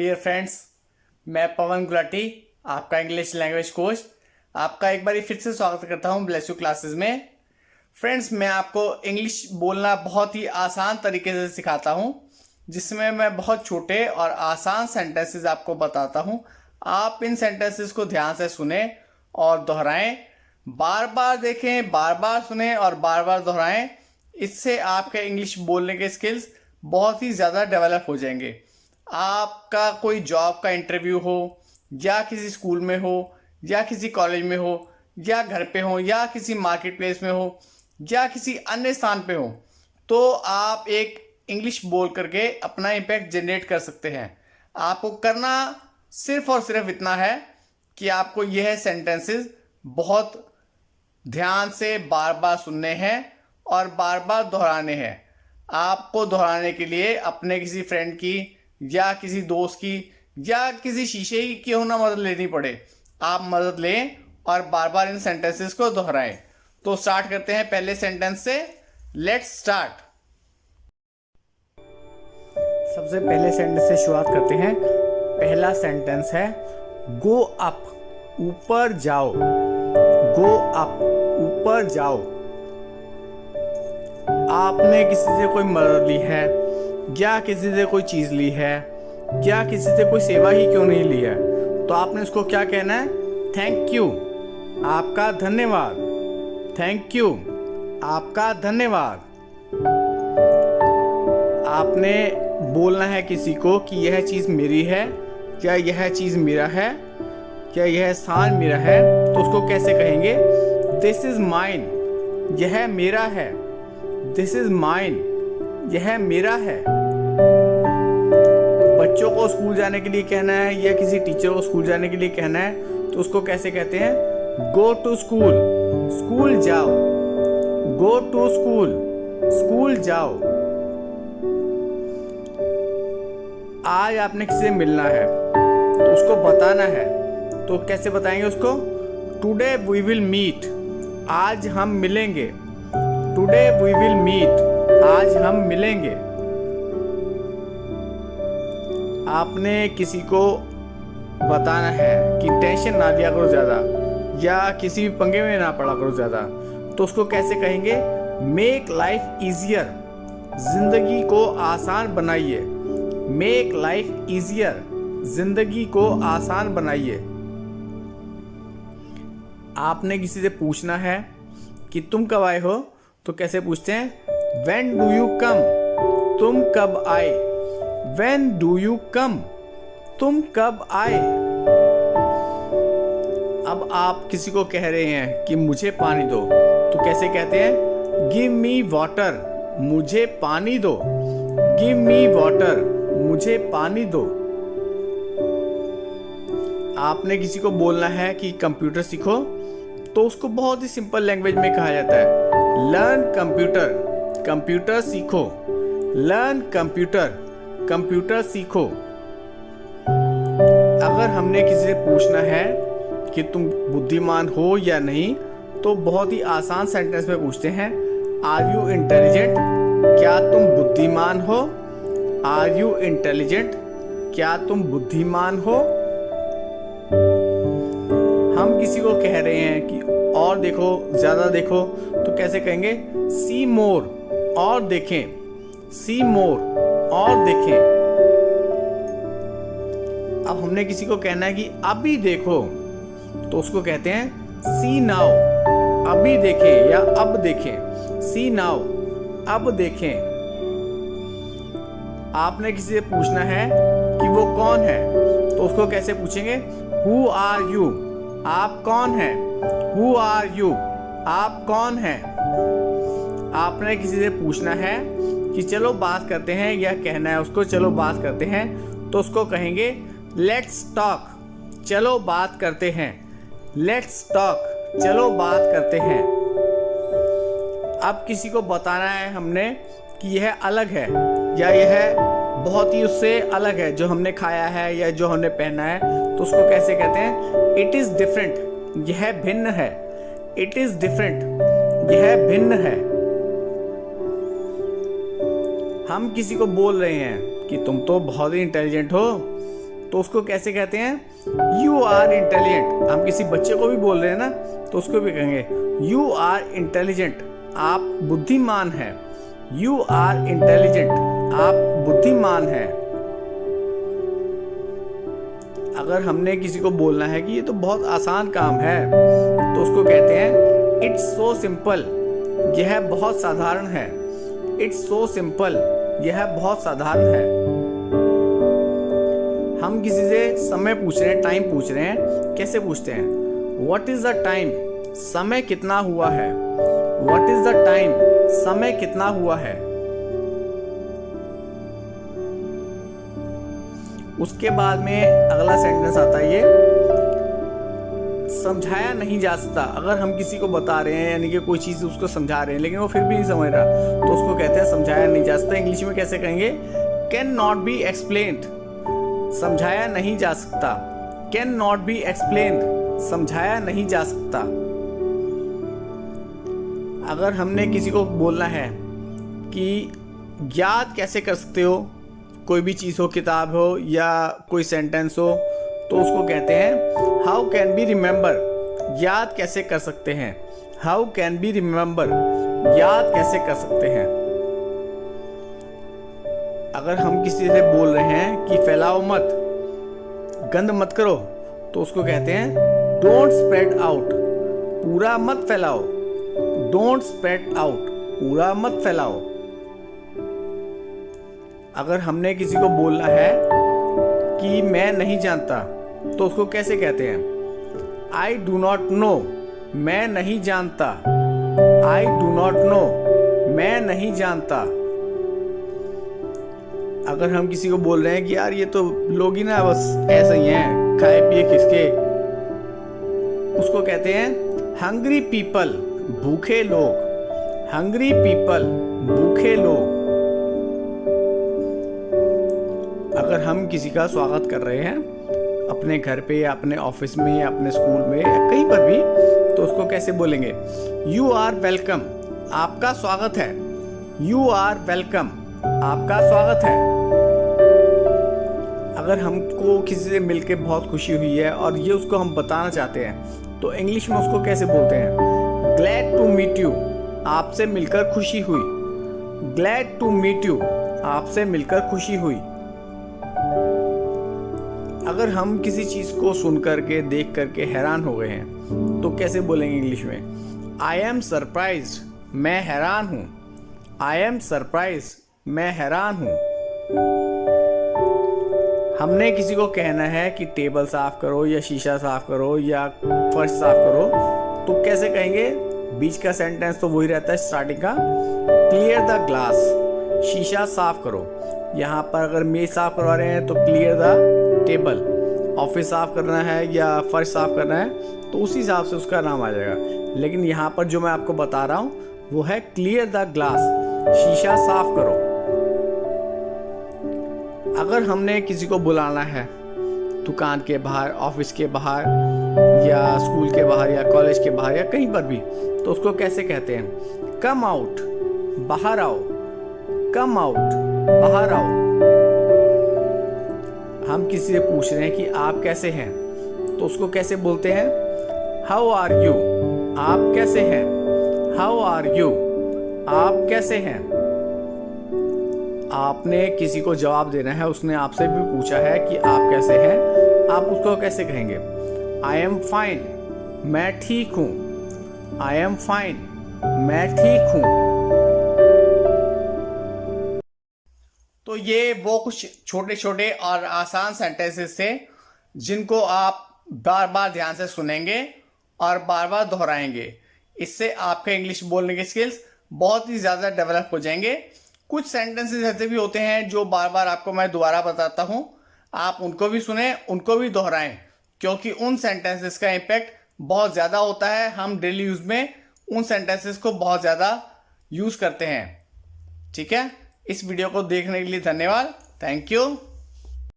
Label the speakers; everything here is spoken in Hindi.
Speaker 1: डियर फ्रेंड्स, मैं पवन गुलाटी, आपका इंग्लिश लैंग्वेज कोच, आपका एक बार फिर से स्वागत करता हूं ब्लेस यू क्लासेस में। फ्रेंड्स, मैं आपको इंग्लिश बोलना बहुत ही आसान तरीके से सिखाता हूं, जिसमें मैं बहुत छोटे और आसान सेंटेंसेस आपको बताता हूं। आप इन सेंटेंसेस को ध्यान से सुने और दोहराएं, बार बार देखें, बार बार सुने और बार बार दोहराएं। इससे आपके इंग्लिश बोलने के स्किल्स बहुत ही ज़्यादा डेवलप हो जाएंगे। आपका कोई जॉब का इंटरव्यू हो, या किसी स्कूल में हो, या किसी कॉलेज में हो, या घर पे हो, या किसी मार्केट प्लेस में हो, या किसी अन्य स्थान पे हो, तो आप एक इंग्लिश बोल करके अपना इम्पैक्ट जनरेट कर सकते हैं। आपको करना सिर्फ और सिर्फ इतना है कि आपको यह सेंटेंसेस बहुत ध्यान से बार बार सुनने हैं और बार बार दोहराने हैं। आपको दोहराने के लिए अपने किसी फ्रेंड की या किसी दोस्त की या किसी शीशे की क्यों ना मदद लेनी पड़े, आप मदद लें और बार बार इन सेंटेंसेस को दोहराएं। तो स्टार्ट करते हैं पहले सेंटेंस से। Let's start. सबसे पहले सेंटेंस से शुरुआत करते हैं। पहला सेंटेंस है गो अप, ऊपर जाओ। गो अप, ऊपर जाओ। आपने किसी से कोई मदद ली है, या किसी से कोई चीज़ ली है, या किसी से कोई सेवा ही क्यों नहीं ली है, तो आपने उसको क्या कहना है? थैंक यू, आपका धन्यवाद। थैंक यू, आपका धन्यवाद। आपने बोलना है किसी को कि यह चीज़ मेरी है, या यह चीज़ मेरा है, या यह स्थान मेरा है, तो उसको कैसे कहेंगे? दिस इज माइन, यह मेरा है। दिस इज माइन, यह मेरा है। बच्चों को स्कूल जाने के लिए कहना है, या किसी टीचर को स्कूल जाने के लिए कहना है, तो उसको कैसे कहते हैं? गो टू स्कूल, स्कूल जाओ। गो टू स्कूल, स्कूल जाओ। आज आपने किसी से मिलना है, तो उसको बताना है, तो कैसे बताएंगे उसको? टुडे वी विल मीट, आज हम मिलेंगे। टुडे वी विल मीट, आज हम मिलेंगे। आपने किसी को बताना है कि टेंशन ना लिया करो ज़्यादा, या किसी भी पंगे में ना पड़ा करो ज़्यादा, तो उसको कैसे कहेंगे? मेक लाइफ इजियर, जिंदगी को आसान बनाइए। मेक लाइफ इजियर, जिंदगी को आसान बनाइए। आपने किसी से पूछना है कि तुम कब आए हो, तो कैसे पूछते हैं? When do you come, तुम कब आए। When do you come, तुम कब आए। अब आप किसी को कह रहे हैं कि मुझे पानी दो, तो कैसे कहते हैं? Give me water, मुझे पानी दो। Give me water, मुझे पानी दो। आपने किसी को बोलना है कि कंप्यूटर सीखो, तो उसको बहुत ही सिंपल लैंग्वेज में कहा जाता है लर्न कंप्यूटर, कंप्यूटर सीखो। लर्न कंप्यूटर, कंप्यूटर सीखो। अगर हमने किसी से पूछना है कि तुम बुद्धिमान हो या नहीं, तो बहुत ही आसान सेंटेंस में पूछते हैं आर यू इंटेलिजेंट, क्या तुम बुद्धिमान हो। आर यू इंटेलिजेंट, क्या तुम बुद्धिमान हो। हम किसी को कह रहे हैं कि और देखो, ज्यादा देखो, तो कैसे कहेंगे? सी मोर, और देखें। सी मोर, और देखें। अब हमने किसी को कहना है कि अभी देखो, तो उसको कहते हैं सी नाउ, अभी देखें या अब देखें। सी नाउ, अब देखें। आपने किसी से पूछना है कि वो कौन है, तो उसको कैसे पूछेंगे? हु आर यू, आप कौन हैं। हु आर यू, आप कौन हैं। आपने किसी से पूछना है कि चलो बात करते हैं, या कहना है उसको चलो बात करते हैं, तो उसको कहेंगे लेट्स टॉक, चलो बात करते हैं। लेट्स टॉक, चलो बात करते हैं। अब किसी को बताना है हमने कि यह अलग है, या यह बहुत ही उससे अलग है, जो हमने खाया है या जो हमने पहना है, तो उसको कैसे कहते हैं? इट इज डिफरेंट, यह भिन्न है। इट इज डिफरेंट, यह भिन्न है। हम किसी को बोल रहे हैं कि तुम तो बहुत ही इंटेलिजेंट हो, तो उसको कैसे कहते हैं? You are intelligent. हम किसी बच्चे को भी बोल रहे हैं ना, तो उसको भी कहेंगे यू आर इंटेलिजेंट, आप बुद्धिमान हैं। यू आर इंटेलिजेंट, आप बुद्धिमान हैं। अगर हमने किसी को बोलना है कि ये तो बहुत आसान काम है, तो उसको कहते हैं इट्स सो सिंपल, यह बहुत साधारण है। इट्स सो सिंपल, यह बहुत साधारण है। हम किसी से समय पूछ रहे हैं, टाइम पूछ रहे हैं, कैसे पूछते हैं? व्हाट इज द टाइम, समय कितना हुआ है। व्हाट इज द टाइम, समय कितना हुआ है। उसके बाद में अगला सेंटेंस आता है, ये समझाया नहीं जा सकता। अगर हम किसी को बता रहे हैं, यानी कि कोई चीज़ उसको समझा रहे हैं लेकिन वो फिर भी नहीं समझ रहा, तो उसको कहते हैं समझाया नहीं जा सकता। इंग्लिश में कैसे कहेंगे? कैन नॉट बी एक्सप्लेन्ड, समझाया नहीं जा सकता। कैन नॉट बी एक्सप्लेन्ड, समझाया नहीं जा सकता। अगर हमने किसी को बोलना है कि याद कैसे कर सकते हो, कोई भी चीज़ हो, किताब हो या कोई सेंटेंस हो, तो उसको कहते हैं हाउ कैन बी रिमेंबर, याद कैसे कर सकते हैं। हाउ कैन बी रिमेंबर, याद कैसे कर सकते हैं। अगर हम किसी से बोल रहे हैं कि फैलाओ मत, गंद मत करो, तो उसको कहते हैं डोंट स्प्रेड आउट, पूरा मत फैलाओ। डोंट स्प्रेड आउट, पूरा मत फैलाओ। अगर हमने किसी को बोलना है कि मैं नहीं जानता, तो उसको कैसे कहते हैं? आई डू नॉट नो, मैं नहीं जानता। आई डू नॉट नो, मैं नहीं जानता। अगर हम किसी को बोल रहे हैं कि यार ये तो लोग ही ना बस ऐसे ही हैं, खाए पिए खिसके, उसको कहते हैं हंग्री पीपल, भूखे लोग। हंग्री पीपल, भूखे लोग। अगर हम किसी का स्वागत कर रहे हैं अपने घर पे या अपने ऑफिस में या अपने स्कूल में या कहीं पर भी, तो उसको कैसे बोलेंगे? यू आर वेलकम, आपका स्वागत है। यू आर वेलकम, आपका स्वागत है। अगर हमको किसी से मिलके बहुत खुशी हुई है और ये उसको हम बताना चाहते हैं, तो इंग्लिश में उसको कैसे बोलते हैं? ग्लैड टू मीट यू, आपसे मिलकर खुशी हुई। ग्लैड टू मीट यू, आपसे मिलकर खुशी हुई। अगर हम किसी चीज को सुन करके, देख करके हैरान हो गए हैं, तो कैसे बोलेंगे इंग्लिश में? आई एम सरप्राइज्ड, मैं हैरान हूं। आई एम सरप्राइज्ड, मैं हैरान हूं। हमने किसी को कहना है कि टेबल साफ करो या शीशा साफ करो या फर्श साफ करो, तो कैसे कहेंगे? बीच का सेंटेंस तो वही रहता है स्टार्टिंग का, क्लियर द ग्लास, शीशा साफ करो। यहाँ पर अगर मेज साफ करवा रहे हैं तो क्लियर द टेबल। ऑफिस साफ करना है या फर्श साफ करना है तो उसी हिसाब से उसका नाम आ जाएगा। लेकिन यहाँ पर जो मैं आपको बता रहा हूँ वो है क्लियर द ग्लास, शीशा साफ करो। अगर हमने किसी को बुलाना है दुकान के बाहर, ऑफिस के बाहर या स्कूल के बाहर या कॉलेज के बाहर या कहीं पर भी, तो उसको कैसे कहते हैं? कम आउट, बाहर आओ। कम आउट, बाहर आओ। हम किसी से पूछ रहे हैं कि आप कैसे हैं, तो उसको कैसे बोलते हैं? हाउ आर यू, आप कैसे हैं। हाउ आर यू, आप कैसे हैं। आपने किसी को जवाब देना है, उसने आपसे भी पूछा है कि आप कैसे हैं, आप उसको कैसे कहेंगे? आई एम फाइन, मैं ठीक हूं। आई एम फाइन, मैं ठीक हूं। तो ये वो कुछ छोटे छोटे और आसान सेंटेंसेस थे जिनको आप बार बार ध्यान से सुनेंगे और बार बार दोहराएंगे। इससे आपके इंग्लिश बोलने के स्किल्स बहुत ही ज़्यादा डेवलप हो जाएंगे। कुछ सेंटेंसेस ऐसे भी होते हैं जो बार बार आपको मैं दोबारा बताता हूँ, आप उनको भी सुने, उनको भी दोहराएं, क्योंकि उन सेंटेंसेस का इम्पैक्ट बहुत ज़्यादा होता है। हम डेली यूज़ में उन सेंटेंसेस को बहुत ज़्यादा यूज़ करते हैं। ठीक है, इस वीडियो को देखने के लिए धन्यवाद। Thank you.